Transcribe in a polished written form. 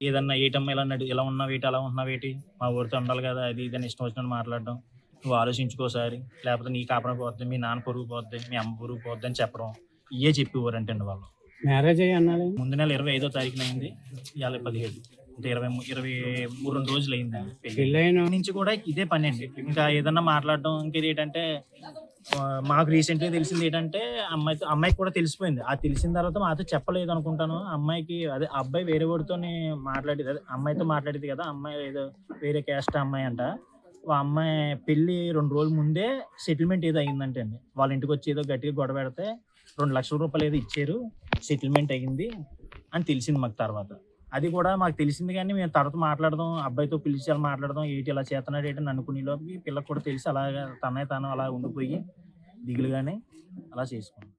ఏదన్నా ఏటమ్మా ఇలా ఇలా ఉన్నావేటి, అలా ఉంటున్నావేటి, మా ఊరితో ఉండాలి కదా, అది ఇది అని ఇష్టం వచ్చినట్టు మాట్లాడడం. నువ్వు ఆలోచించుకోసారి, లేకపోతే నీ కాపురం పోద్ది, మీ నాన్న పరువు పోద్ది, మీ అమ్మ పరువు పోద్ది అని చెప్పడం. ఇయే చెప్పేవారంటండి వాళ్ళు. మ్యారేజ్ అయ్యి అన్నాడు. ముందు నెల 25వ తారీఖున అయింది. ఇయాల 17. అంటే 2 రోజులు అయిందండి పెళ్ళైన నుంచి కూడా ఇదే పని అండి. ఇంకా ఏదన్నా మాట్లాడడం. ఇంకేది ఏంటంటే మాకు రీసెంట్‌గా తెలిసింది ఏంటంటే అమ్మాయికి కూడా తెలిసిపోయింది. అది తెలిసిన తర్వాత మాతో చెప్పలేదు అనుకుంటాను. అమ్మాయికి అదే ఆ అబ్బాయి వేరే వాడితోని మాట్లాడేది. అదే అమ్మాయితో మాట్లాడేది కదా! అమ్మాయి ఏదో వేరే క్యాస్ట్ అమ్మాయి అంట. ఆ అమ్మాయి పెళ్లి 2 రోజుల ముందే సెటిల్మెంట్ ఏదో అయిందంటండి. వాళ్ళ ఇంటికొచ్చి ఏదో గట్టిగా గొడవ పెడితే రూ. 2,00,000 ఏదో ఇచ్చారు. సెటిల్మెంట్ అయింది అని తెలిసింది మాకు తర్వాత. అది కూడా మాకు తెలిసింది గానీ మేము తర్వాత మాట్లాడదాం, అబ్బాయితో పిలిచి అలా మాట్లాడదాం, ఏటి ఇలా చేత్తన్నాడు ఏంటి అని అనుకునేలోపు ఈ పిల్లకి కూడా తెలిసి అలాగా తనే తాను అలా ఉండిపోయి దిగులుగానే అలా చేసుకుంది.